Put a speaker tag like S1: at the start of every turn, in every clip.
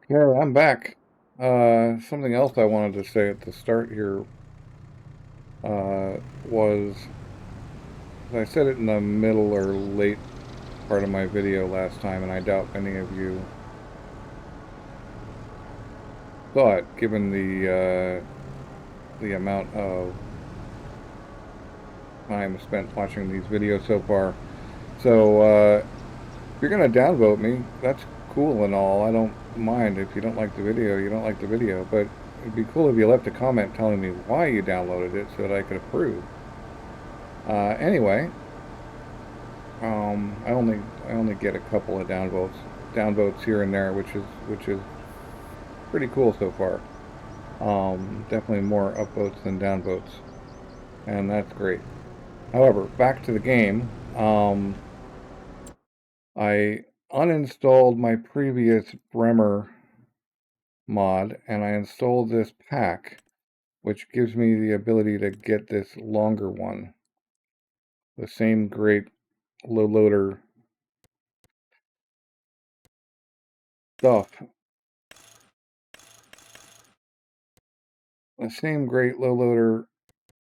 S1: Yeah, I'm back. Something else I wanted to say at the start here was I said it in the middle or late part of my video last time, and I doubt any of you saw it, given the amount of time spent watching these videos so far. So if you're gonna downvote me, that's cool and all. I don't mind. If you don't like the video, you don't like the video, but it'd be cool if you left a comment telling me why you downloaded it so that I could approve. Anyway, I only get a couple of downvotes here and there, which is pretty cool so far. Definitely more upvotes than downvotes, and that's great. However, back to the game. I uninstalled my previous Bremer mod, and I installed this pack, which gives me the ability to get this longer one. The same great low loader stuff. The same great low loader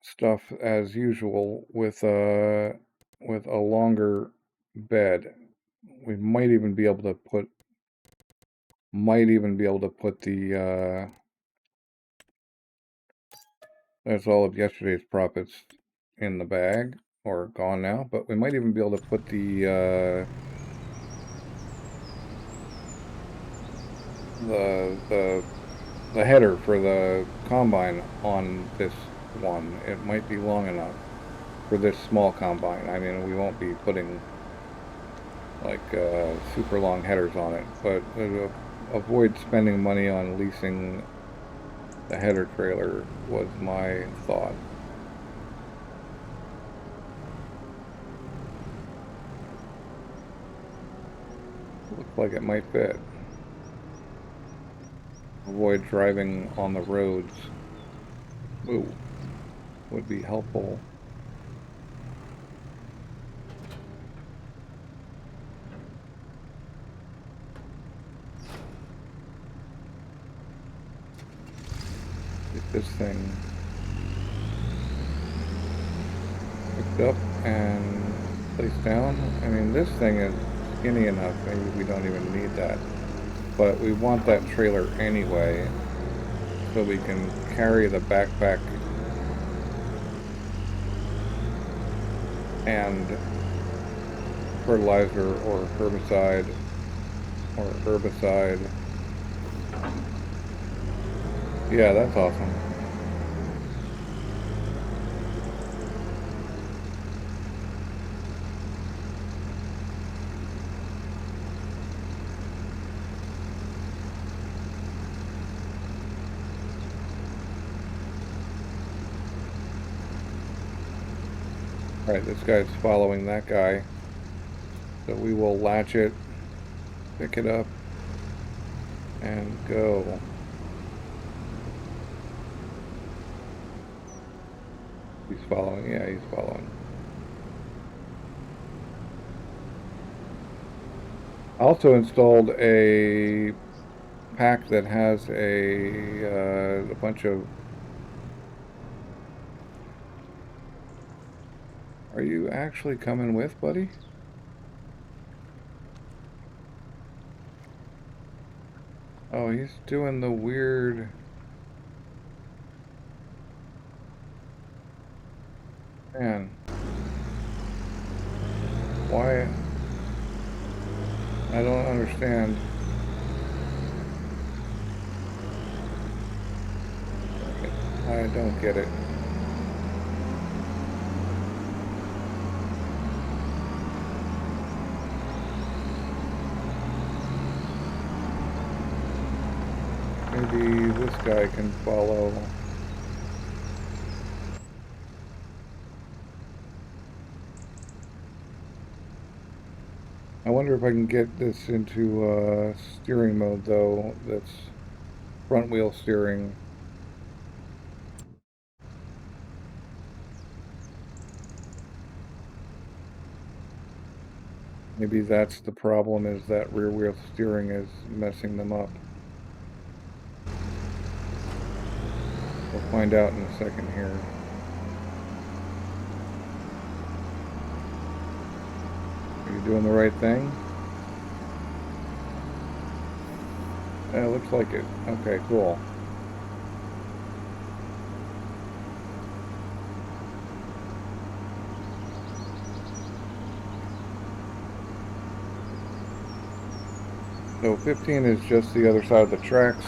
S1: stuff as usual with a longer bed. We might even be able to put the that's all of yesterday's profits in the bag, or gone now, but we might even be able to put the header for the combine on this one. It might be long enough for this small combine. I mean, we won't be putting like super long headers on it, but avoid spending money on leasing the header trailer was my thought. Looks like it might fit. Avoid driving on the roads. Ooh, would be helpful. Get this thing picked up and placed down. I mean, this thing is skinny enough, maybe we don't even need that. But we want that trailer anyway, so we can carry the backpack and fertilizer or herbicide. Yeah, that's awesome. Right, this guy's following that guy. So we will latch it, pick it up, and go. He's following, yeah, he's following. I also installed a pack that has a bunch of... Are you actually coming with, buddy? Oh, he's doing the weird... Man. Why? I don't understand. I don't get it. Maybe this guy can follow. I wonder if I can get this into steering mode, though. That's front wheel steering. Maybe that's the problem, is that rear wheel steering is messing them up. We'll find out in a second here. Are you doing the right thing? It looks like it. Okay, cool. So 15 is just the other side of the tracks.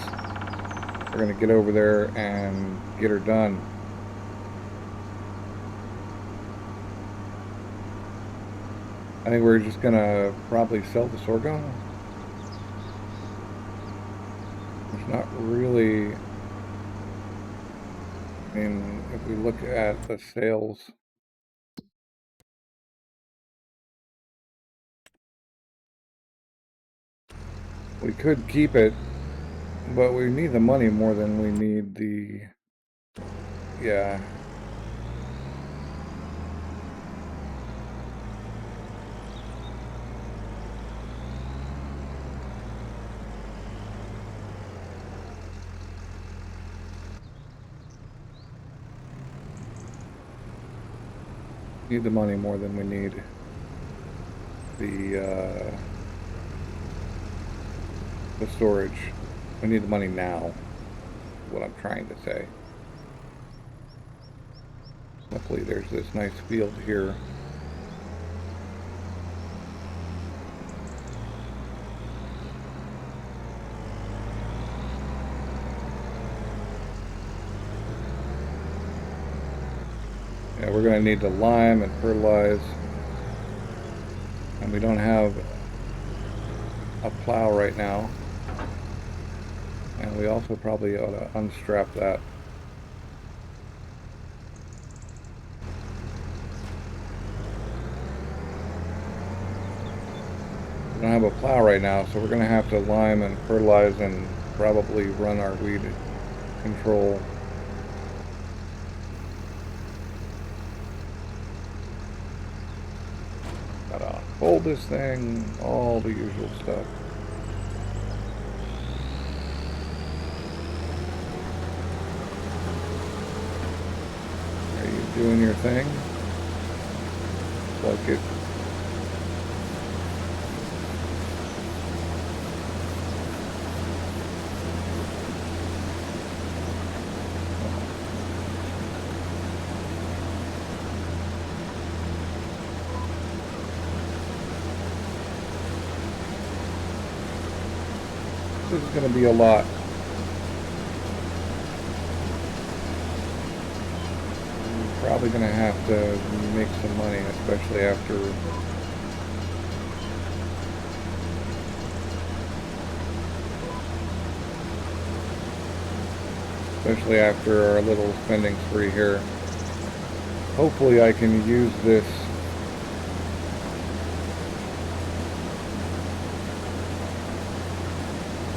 S1: We're going to get over there and get her done. I think we're just going to probably sell the sorghum. There's not really, I mean, if we look at the sales, we could keep it, but we need the money more than we need the, yeah. Need the money more than we need the storage. We need the money now, is what I'm trying to say. Luckily there's this nice field here. Yeah, we're going to need to lime and fertilize, and we don't have a plow right now, and we also probably ought to unstrap that. We don't have a plow right now, so we're going to have to lime and fertilize and probably run our weed control. Gotta fold this thing, all the usual stuff. Are you doing your thing? Like it. This is going to be a lot. We're probably going to have to make some money, especially after our little spending spree here. Hopefully I can use this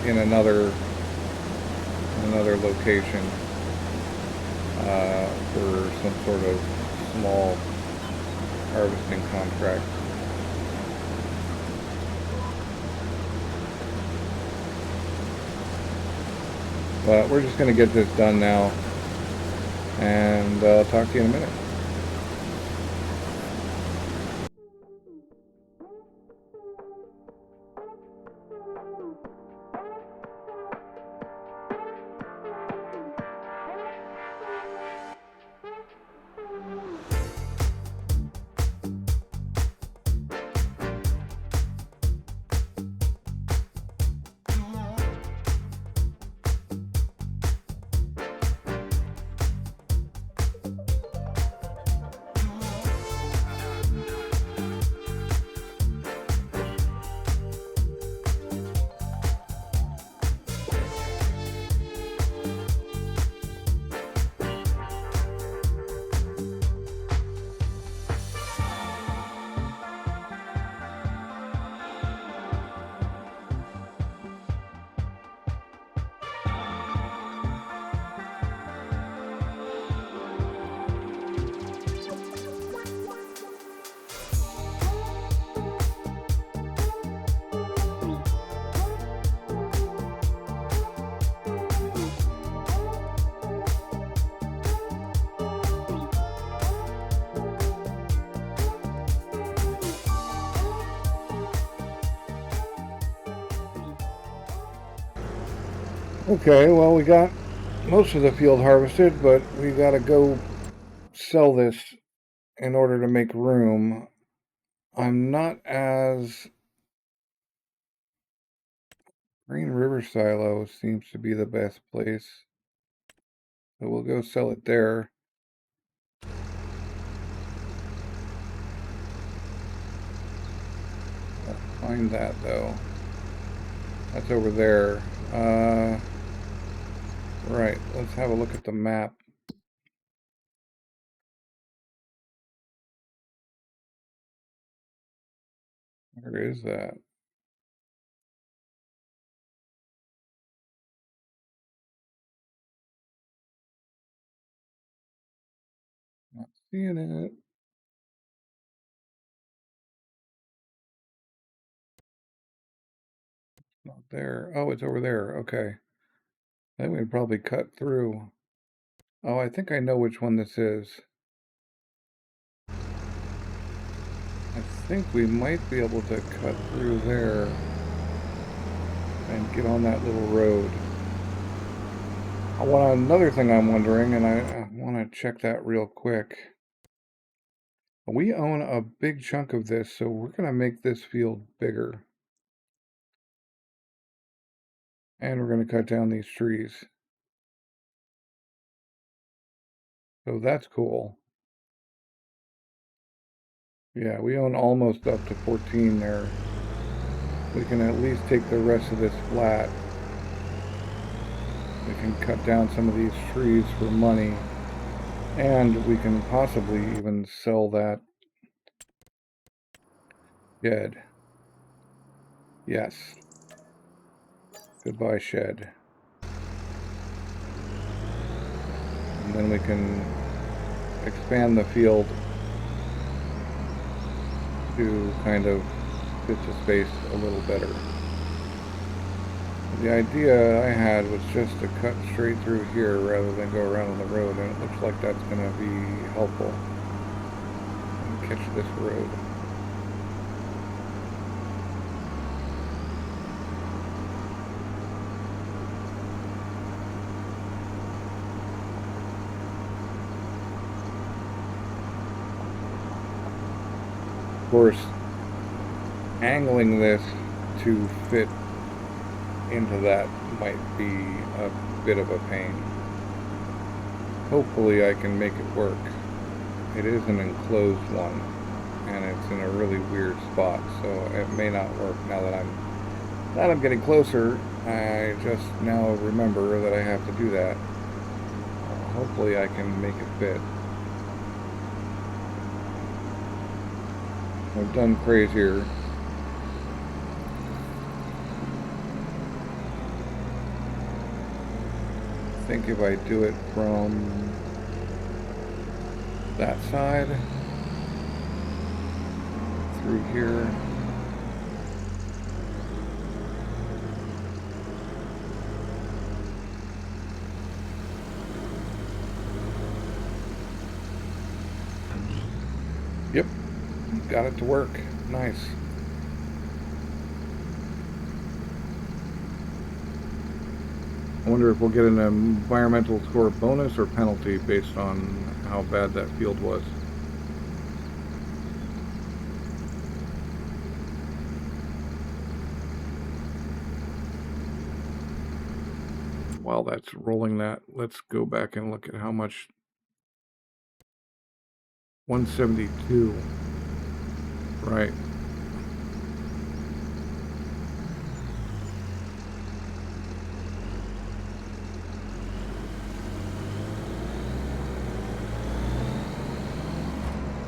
S1: in another location for some sort of small harvesting contract. But we're just going to get this done now, and I'll talk to you in a minute. Okay, well, we got most of the field harvested, but we gotta go sell this in order to make room. I'm not as... Green River Silo seems to be the best place. So we'll go sell it there. I'll find that though. That's over there. Right, let's have a look at the map. Where is that? Not seeing it. Not there. Oh, it's over there. Okay. Then we'd probably cut through. Oh, I think I know which one this is. I think we might be able to cut through there and get on that little road. Another thing I'm wondering, and I want to check that real quick. We own a big chunk of this, so we're going to make this field bigger. And we're going to cut down these trees. So that's cool. Yeah, we own almost up to 14 there. We can at least take the rest of this flat. We can cut down some of these trees for money. And we can possibly even sell that shed. Yes. Goodbye, shed. And then we can expand the field to kind of fit the space a little better. The idea I had was just to cut straight through here rather than go around on the road, and it looks like that's going to be helpful. And catch this road. Of course, angling this to fit into that might be a bit of a pain. Hopefully I can make it work. It is an enclosed one, and it's in a really weird spot, so it may not work. Now that I'm getting closer, I just now remember that I have to do that. Hopefully I can make it fit. I've done crazier. I think if I do it from that side through here. Yep, got it to work. Nice. I wonder if we'll get an environmental score bonus or penalty based on how bad that field was. While that's rolling that, let's go back and look at how much. 172. Right.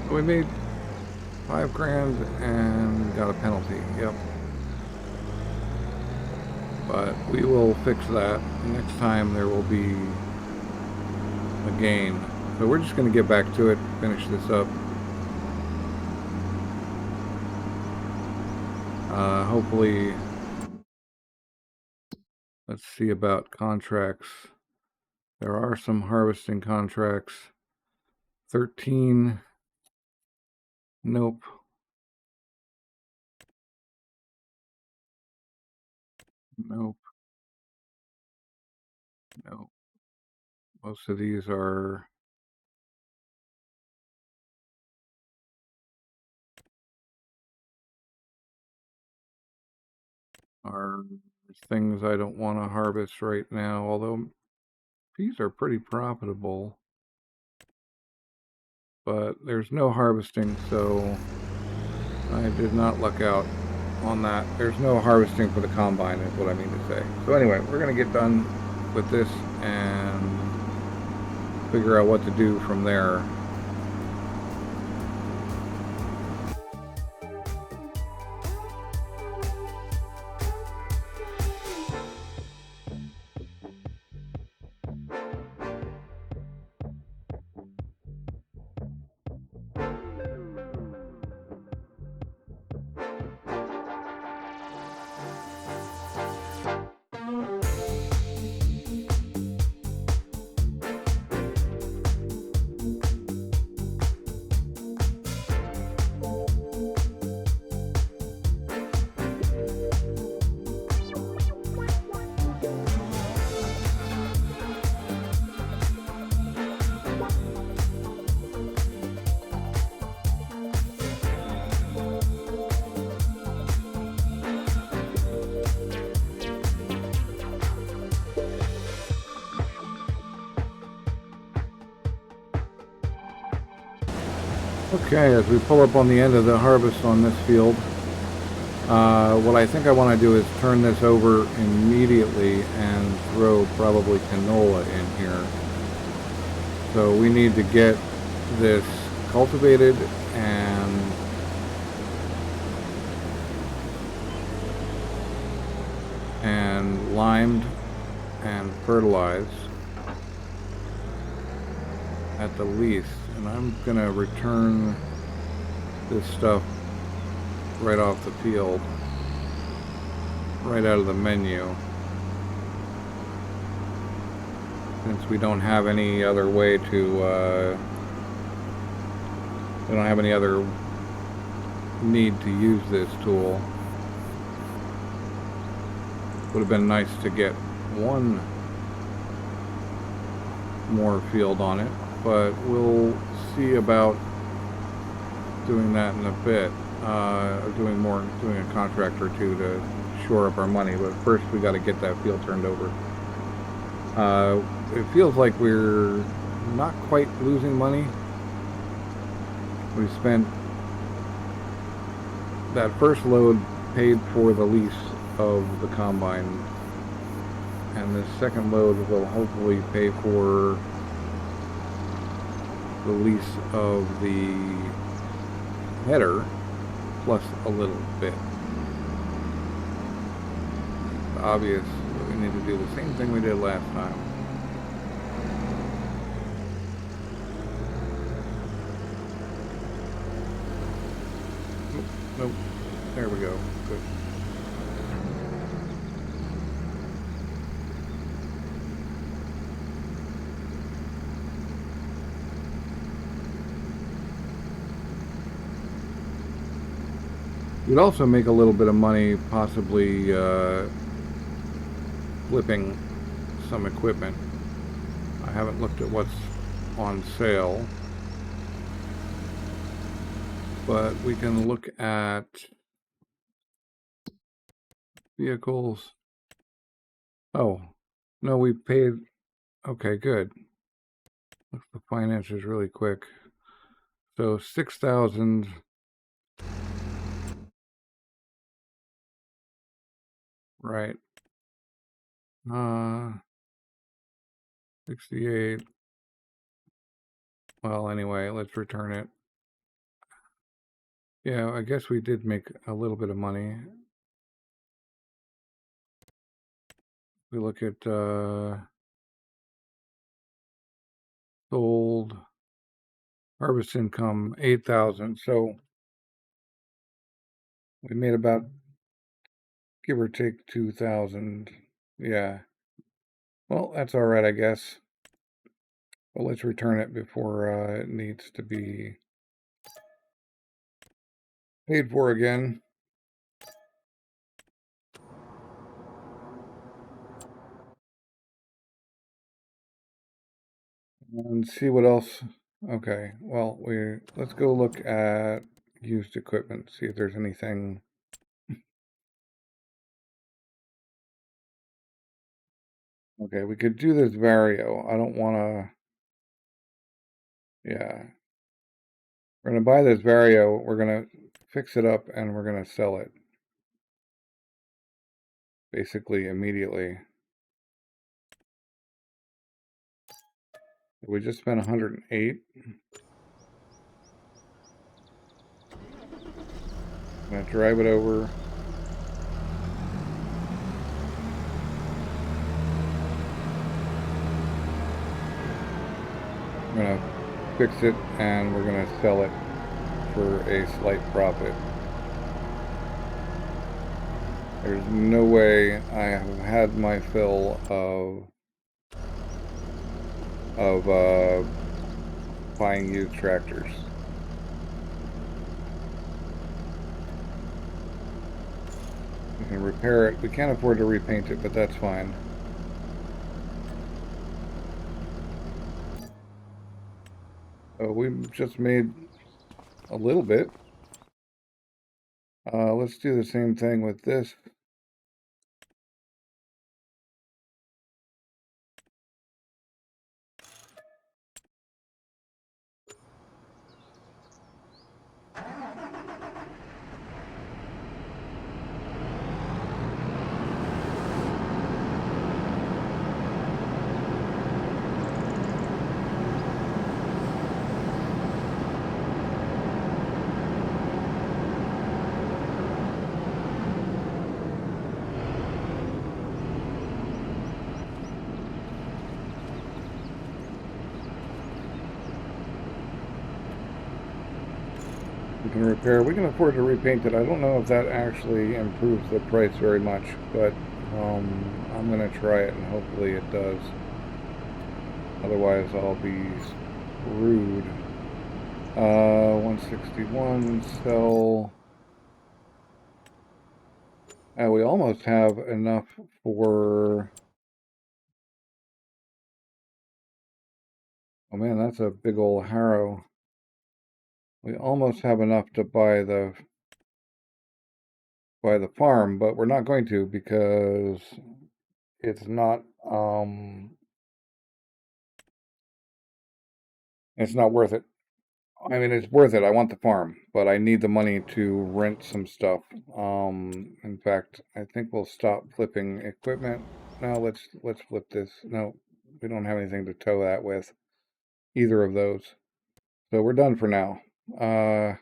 S1: So we made $5,000 and got a penalty. Yep. But we will fix that. Next time there will be a gain. So we're just going to get back to it, finish this up. Hopefully, let's see about contracts. There are some harvesting contracts. 13. Nope. Nope. No, most of these are things I don't want to harvest right now, although these are pretty profitable. But there's no harvesting, so I did not luck out on that. There's no harvesting for the combine is what I mean to say. So anyway, we're going to get done with this and figure out what to do from there. Okay, as we pull up on the end of the harvest on this field, what I think I want to do is turn this over immediately and throw probably canola in here. So we need to get this cultivated and limed and fertilized at the least. And I'm gonna return this stuff right off the field, right out of the menu, since we don't have any other way to we don't have any other need to use this tool. Would have been nice to get one more field on it, but we'll see about doing that in a bit. Doing a contract or two to shore up our money, but first we got to get that field turned over. It feels like we're not quite losing money. We spent that first load paid for the lease of the combine, and the second load will hopefully pay for the lease of the header plus a little bit. It's obvious that we need to do the same thing we did last time. Nope. There we go. Good. You'd also make a little bit of money possibly flipping some equipment. I haven't looked at what's on sale, but we can look at vehicles. Oh, no, we paid. Okay, good. Look at the finances really quick. So 6,000. Right. 68. Well, anyway, let's return it. Yeah, I guess we did make a little bit of money. We look at sold harvest income 8,000. So we made about, give or take, 2,000. Yeah. Well, that's all right, I guess. But let's return it before it needs to be paid for again. And see what else. Okay, well, let's go look at used equipment, see if there's anything. Okay, we could do this Vario. I don't want to. Yeah, we're gonna buy this Vario. We're gonna fix it up and we're gonna sell it basically immediately. We just spent 108. I'm gonna drive it over. I'm gonna fix it and we're gonna sell it for a slight profit. There's no way I have had my fill of buying used tractors. We can repair it. We can't afford to repaint it, but that's fine. We just made a little bit. Let's do the same thing with this. We can repair. We can afford to repaint it. I don't know if that actually improves the price very much, but I'm gonna try it and hopefully it does. Otherwise, I'll be screwed. 161 sell. We almost have enough for. Oh man, that's a big old harrow. We almost have enough to buy the farm, but we're not going to because it's not it's not worth it. I mean, it's worth it. I want the farm, but I need the money to rent some stuff. In fact, I think we'll stop flipping equipment. No, let's flip this. No, we don't have anything to tow that with, either of those. So we're done for now. What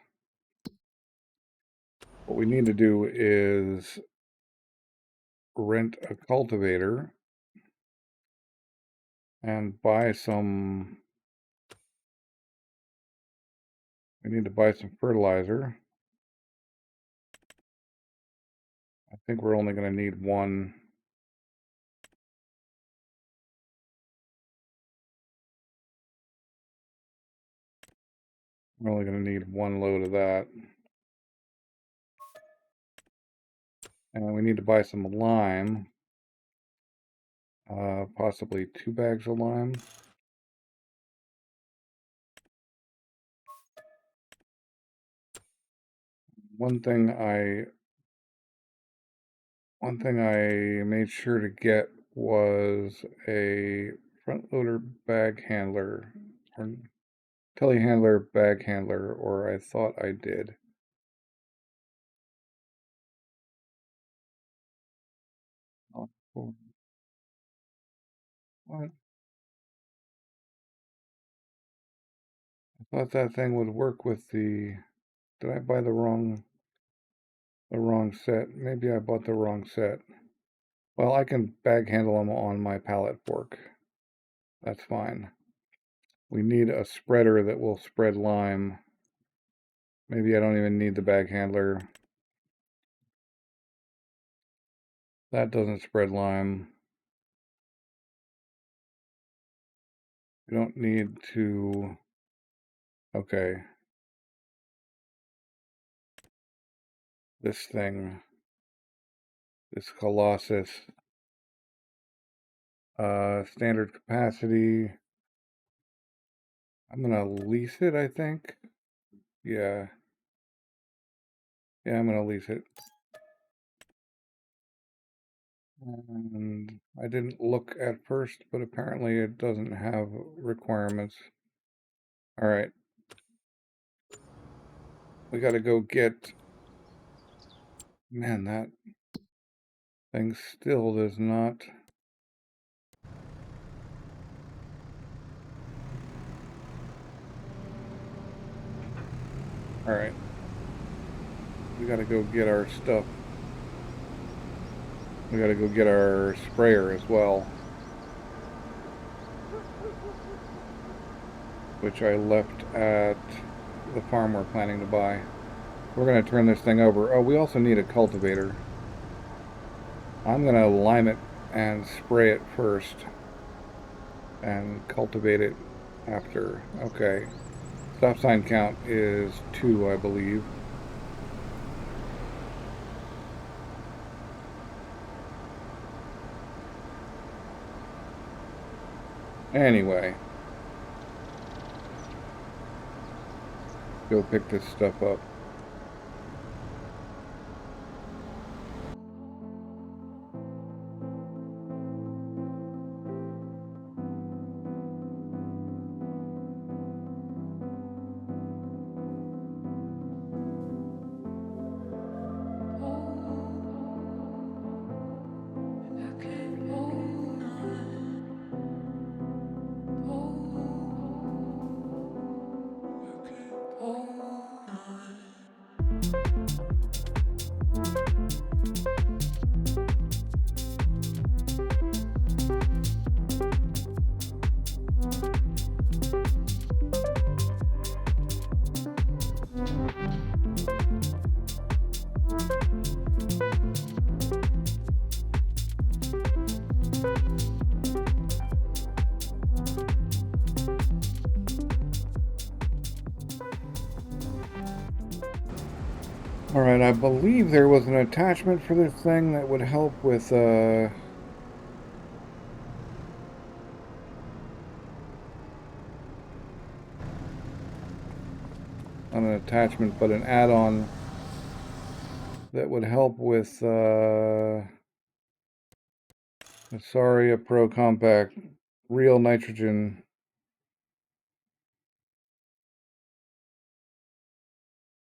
S1: we need to do is rent a cultivator and buy some. We need to buy some fertilizer. I think we're only going to need one. We're only going to need one load of that. And we need to buy some lime. Possibly 2 bags of lime. One thing I made sure to get was a front loader bag handler or telehandler bag handler, or I thought I did. Oh, what? I thought that thing would work with the. Did I buy the wrong set? Maybe I bought the wrong set. Well, I can bag handle them on my pallet fork. That's fine. We need a spreader that will spread lime. Maybe I don't even need the bag handler. That doesn't spread lime. We don't need to. Okay. This thing. This Colossus. Standard capacity. I'm gonna lease it, I think. Yeah. Yeah, I'm gonna lease it. And I didn't look at first, but apparently it doesn't have requirements. All right. We gotta go get... Man, that thing still does not... All right. We gotta go get our stuff. We gotta go get our sprayer as well, which I left at the farm we're planning to buy. We're gonna turn this thing over. Oh, we also need a cultivator. I'm gonna lime it and spray it first and cultivate it after. Okay. Stop sign count is 2, I believe. Anyway. Go pick this stuff up. Alright, I believe there was an attachment for this thing that would help with, not an attachment, but an add-on that would help with, the Saria Pro Compact Real Nitrogen.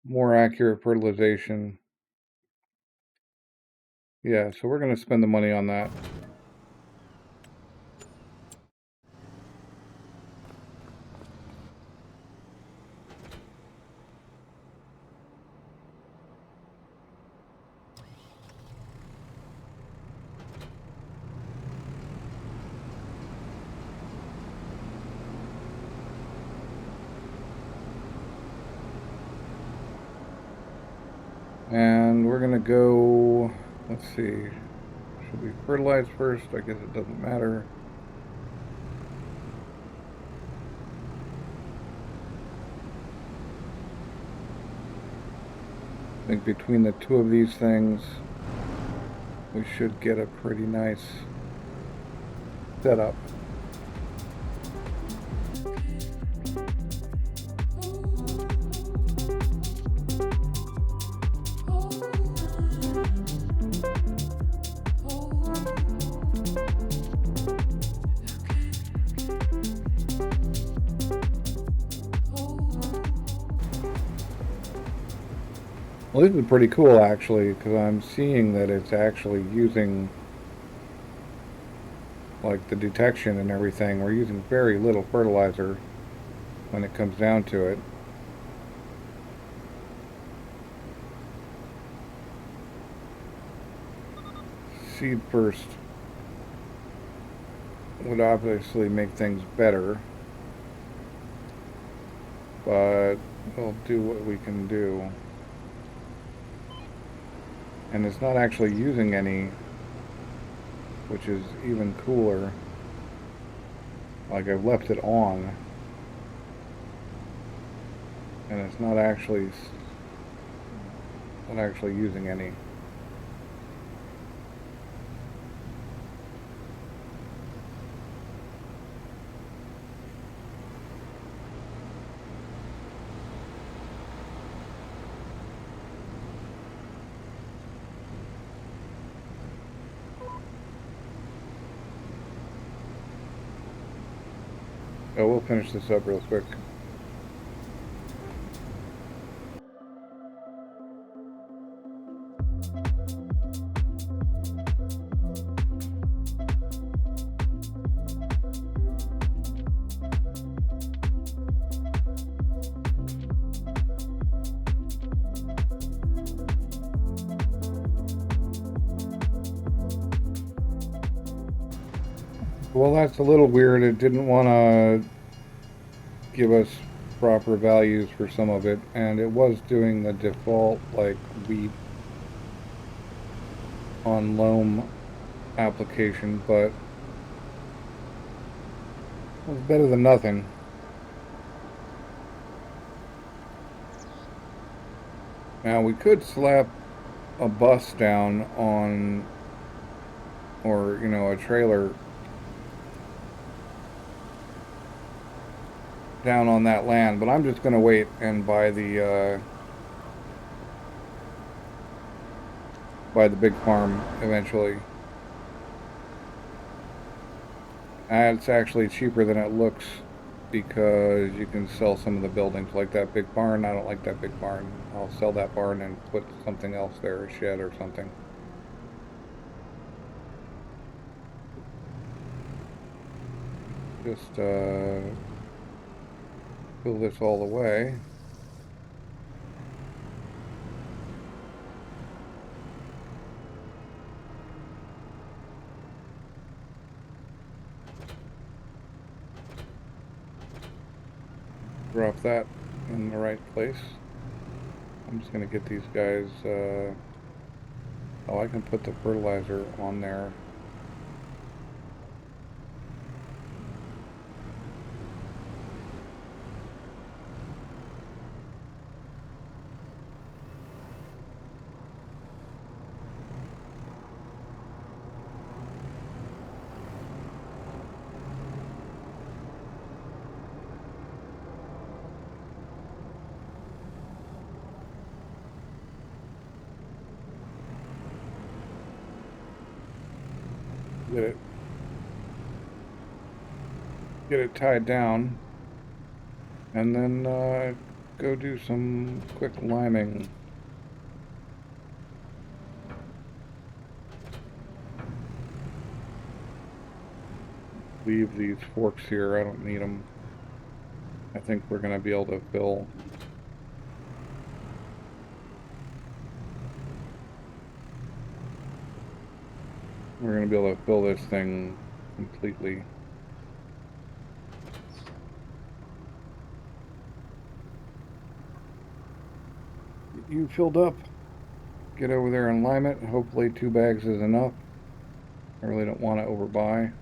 S1: More accurate fertilization. Yeah, so we're going to spend the money on that. And we're going to go, let's see, should we fertilize first? I guess it doesn't matter. I think between the two of these things, we should get a pretty nice setup. Well, this is pretty cool actually, because I'm seeing that it's actually using like the detection and everything. We're using very little fertilizer when it comes down to it. Seed first would obviously make things better, but we'll do what we can do. And it's not actually using any, which is even cooler. Like, I've left it on, and it's not actually using any. So we'll finish this up real quick. Well, that's a little weird. It didn't want to give us proper values for some of it, and it was doing the default like wheat on loam application, but it was better than nothing. Now we could slap a bus down on, or you know, a trailer down on that land, but I'm just going to wait and buy the big farm eventually. And it's actually cheaper than it looks because you can sell some of the buildings, like that big barn. I don't like that big barn. I'll sell that barn and put something else there, a shed or something. Just fill this all the way. Drop that in the right place. I'm just going to get these guys, oh, I can put the fertilizer on there. Get it tied down, and then go do some quick liming. Leave these forks here, I don't need them. I think we're going to be able to fill. We're going to be able to fill this thing completely. You filled up. Get over there and lime it. Hopefully 2 bags is enough. I really don't want to overbuy.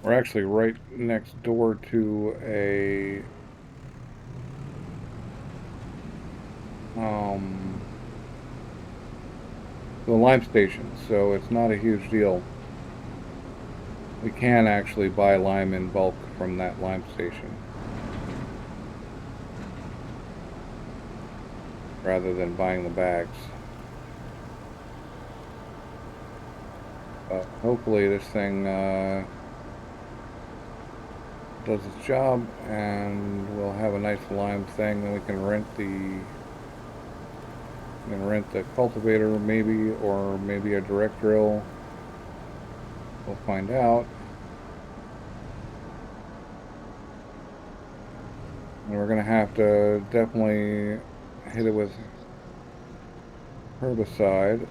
S1: We're actually right next door to a the lime station, so it's not a huge deal. We can actually buy lime in bulk from that lime station rather than buying the bags. But hopefully this thing does its job, and we'll have a nice lime thing. Then we can rent the cultivator maybe, or maybe a direct drill. We'll find out. And we're gonna have to definitely hit it with herbicide.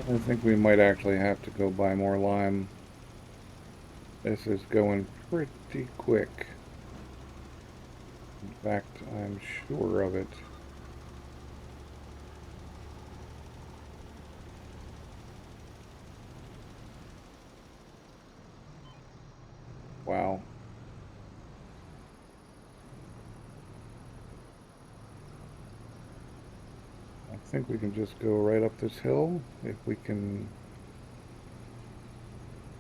S1: I think we might actually have to go buy more lime. This is going pretty quick. In fact, I'm sure of it. Wow. I think we can just go right up this hill if we can.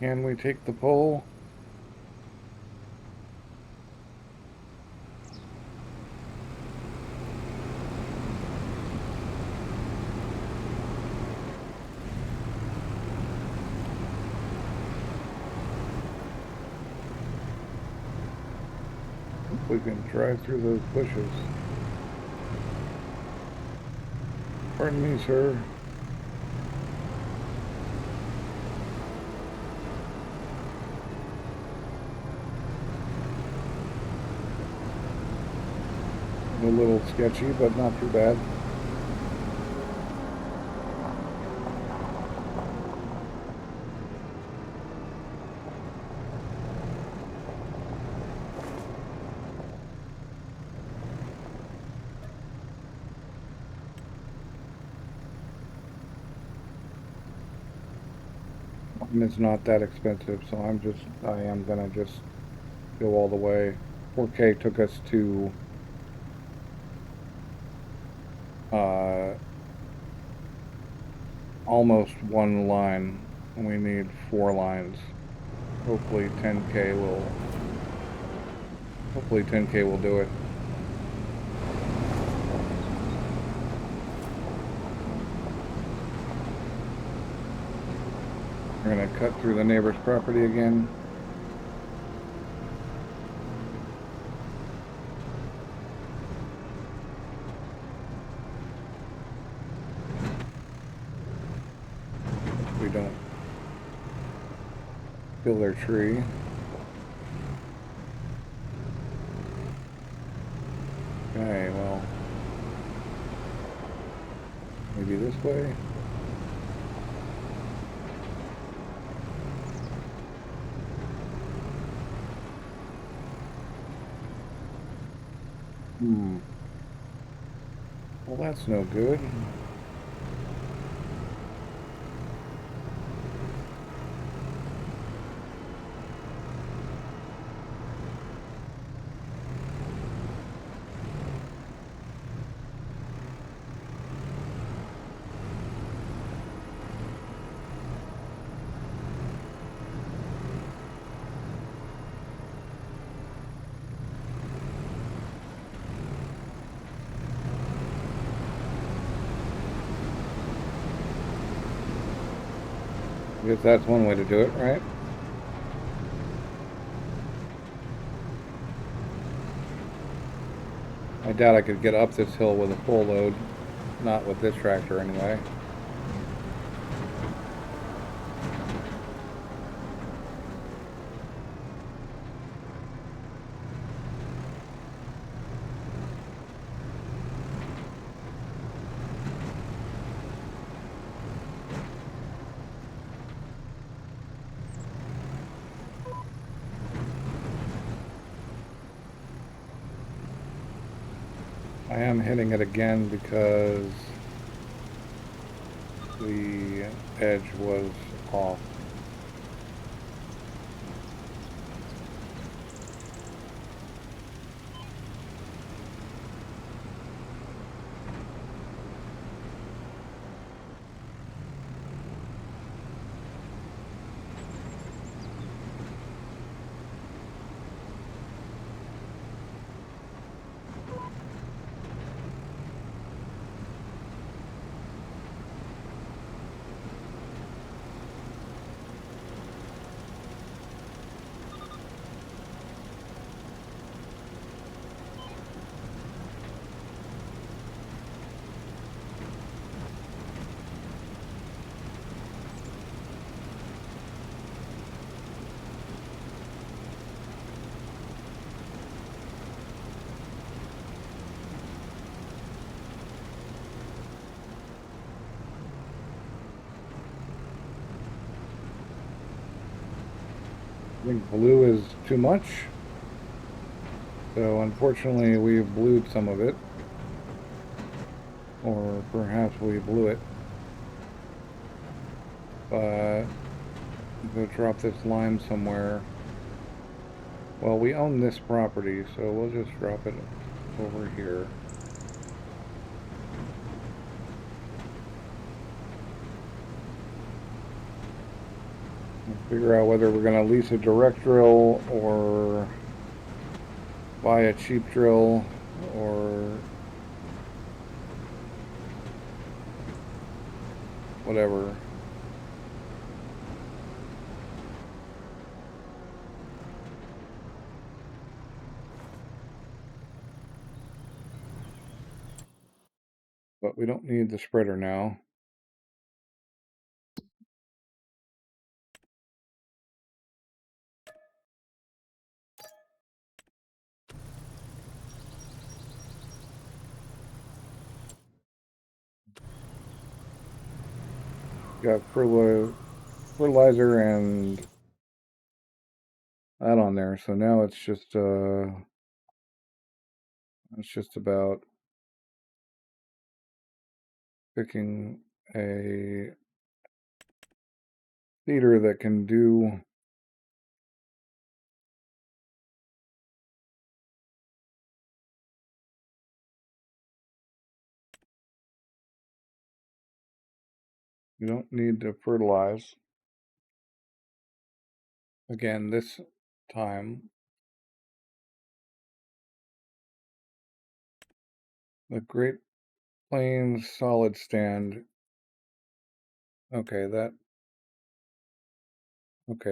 S1: Can we take the pole? We can drive through those bushes. Pardon me, sir. A little sketchy, but not too bad. And it's not that expensive, so I am gonna just go all the way. 4K took us to almost one line, and we need 4 lines. Hopefully 10K will do it. We're gonna cut through the neighbor's property again. We don't kill their tree. Okay, well, maybe this way. Well, that's no good. I guess that's one way to do it, right? I doubt I could get up this hill with a full load. Not with this tractor, anyway. I am hitting it again because the edge was off. I think blue is too much. So unfortunately we've blued some of it. Or perhaps we blew it. But go drop this line somewhere. Well, we own this property, so we'll just drop it over here. We'll figure out whether we're going to lease a direct drill or buy a cheap drill or whatever. But we don't need the spreader now. Got fertilizer and that on there, so now it's just about picking a feeder that can do you don't need to fertilize again this time. The Great Plains solid stand. Okay,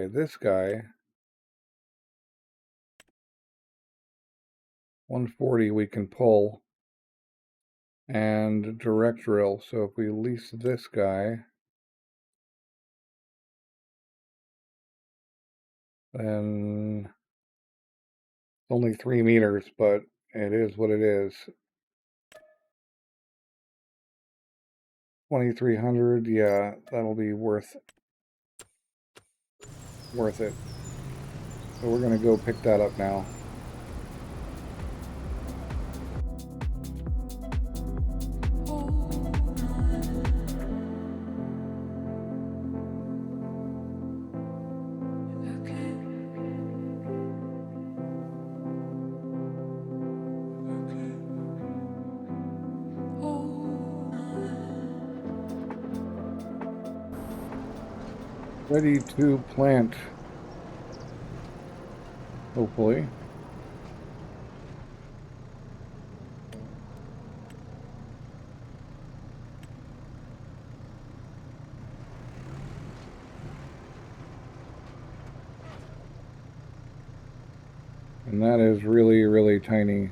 S1: this guy 140 we can pull and direct drill. So if we lease this guy, then only 3 meters, but it is what it is. 2,300, yeah, that'll be worth it. So we're gonna go pick that up now. Ready to plant, hopefully. And that is really, really tiny.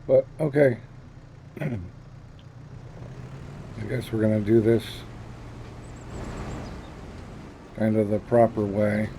S1: But okay. I guess we're gonna do this kind of the proper way.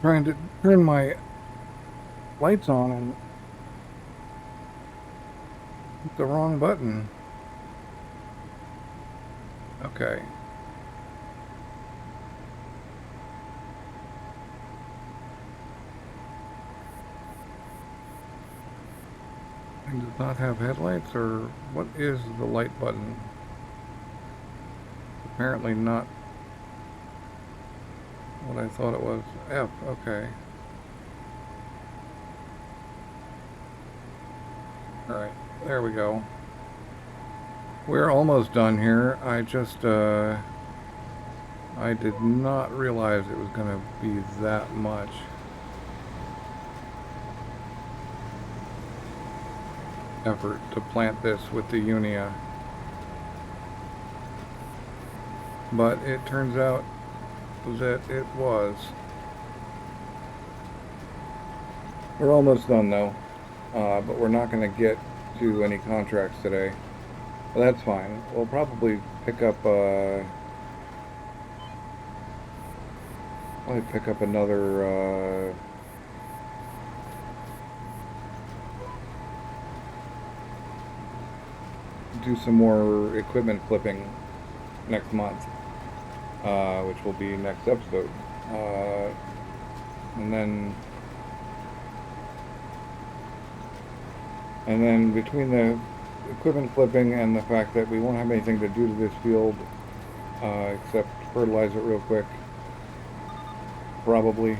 S1: trying to turn my lights on and hit the wrong button. Okay. It does not have headlights, or what is the light button? Apparently not what I thought it was. F, okay. Alright, there we go. We're almost done here. I just, I did not realize it was going to be that much. Effort to plant this with the Unia. But it turns out that it was. We're almost done though, but we're not going to get to any contracts today. But that's fine. We'll probably pick up another do some more equipment flipping next month, which will be next episode, and then between the equipment flipping and the fact that we won't have anything to do to this field except fertilize it real quick, probably.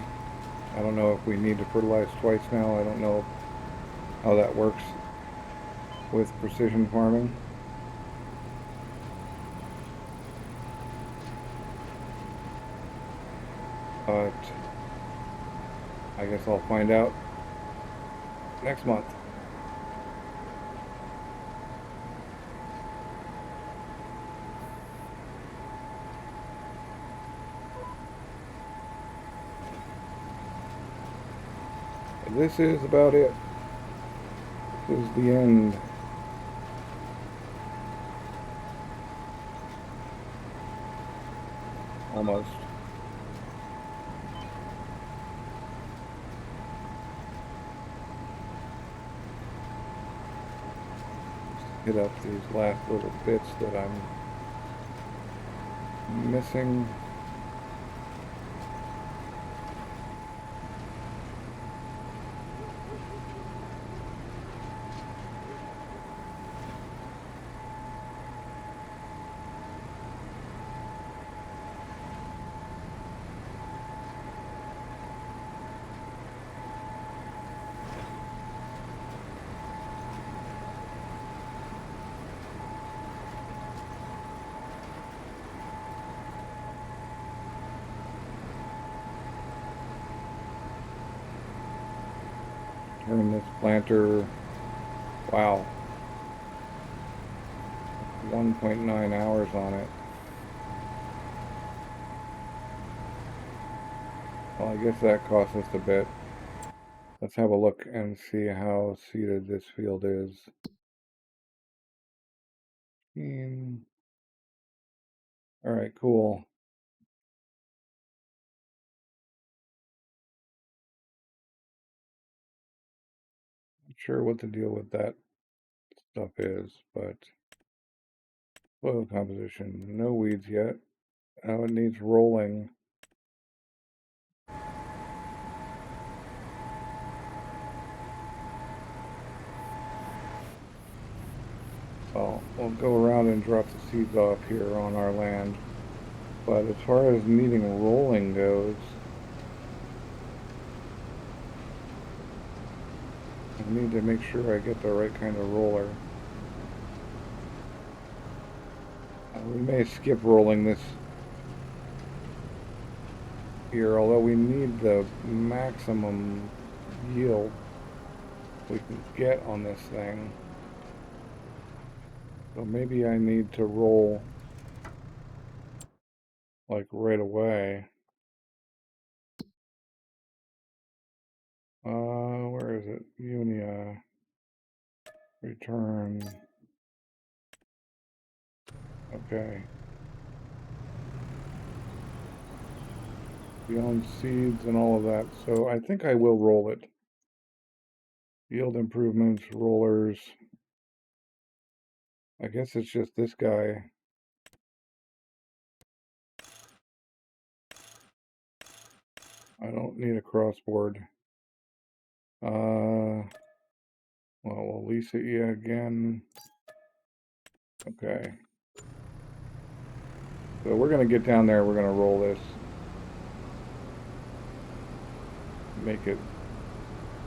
S1: I don't know if we need to fertilize twice now. I don't know how that works with precision farming. But I guess I'll find out next month. This is about it. This is the end. Almost. Hit up these last little bits that I'm missing. Turn this planter, wow, 1.9 hours on it. Well, I guess that cost us a bit. Let's have a look and see how seeded this field is. All right, cool. Not sure what the deal with that stuff is, but soil composition, no weeds yet. Now it needs rolling. Well, we'll go around and drop the seeds off here on our land. But as far as needing rolling goes, I need to make sure I get the right kind of roller. We may skip rolling this here, although we need the maximum yield we can get on this thing. So maybe I need to roll like right away. Where is it? Unia. Return. Okay. beyond seeds and all of that. So I think I will roll it. Yield improvements, rollers. I guess it's just this guy. I don't need a crossboard. Well, we'll lease it yet again. Okay. So we're going to get down there. We're going to roll this. Make it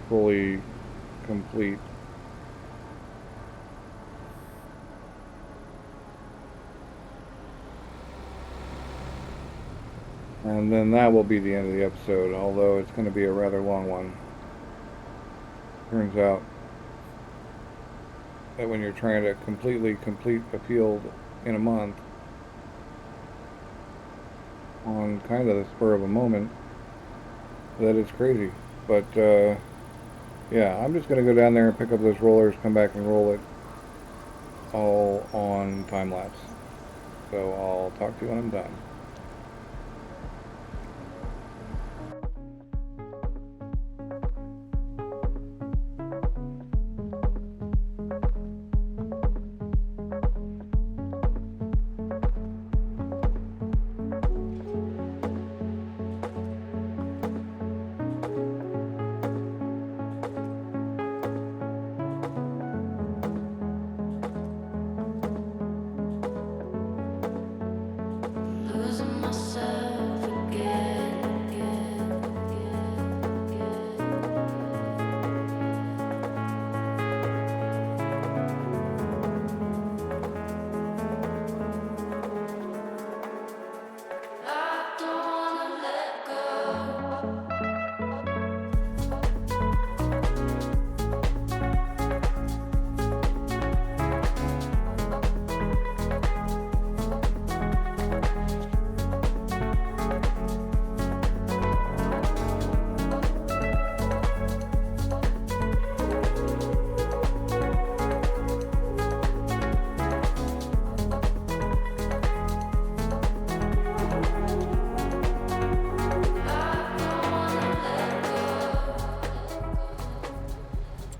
S1: fully complete. And then that will be the end of the episode, although it's going to be a rather long one. Turns out that when you're trying to completely complete a field in a month, on kind of the spur of a moment, that it's crazy. But yeah, I'm just going to go down there and pick up those rollers, come back and roll it all on time lapse. So I'll talk to you when I'm done.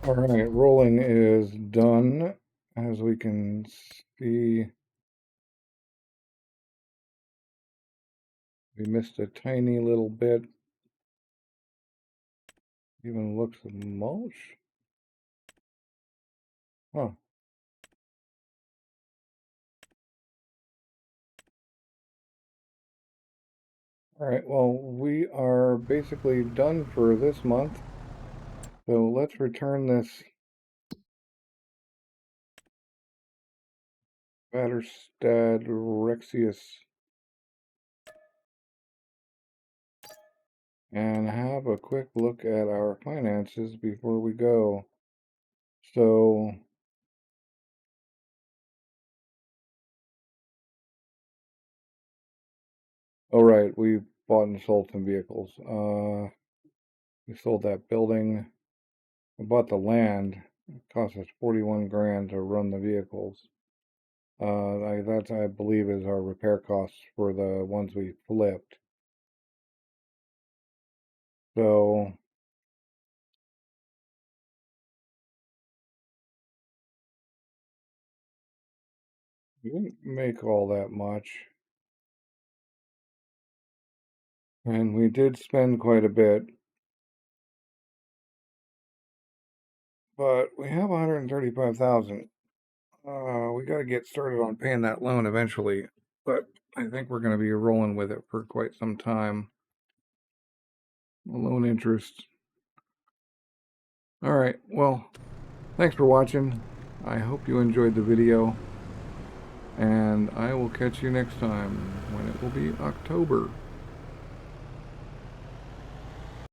S1: All right, rolling is done. As we can see, we missed a tiny little bit. Even looks mulch. Huh. All right, well, we are basically done for this month. So let's return this Batterstad Rexius and have a quick look at our finances before we go. So oh right, we bought and sold some vehicles. We sold that building. We bought the land. It cost us 41 grand to run the vehicles. That I believe is our repair costs for the ones we flipped. So we didn't make all that much. And we did spend quite a bit. But we have 135,000. We got to get started on paying that loan eventually. But I think we're going to be rolling with it for quite some time. The loan interest. All right. Well, thanks for watching. I hope you enjoyed the video. And I will catch you next time when it will be October.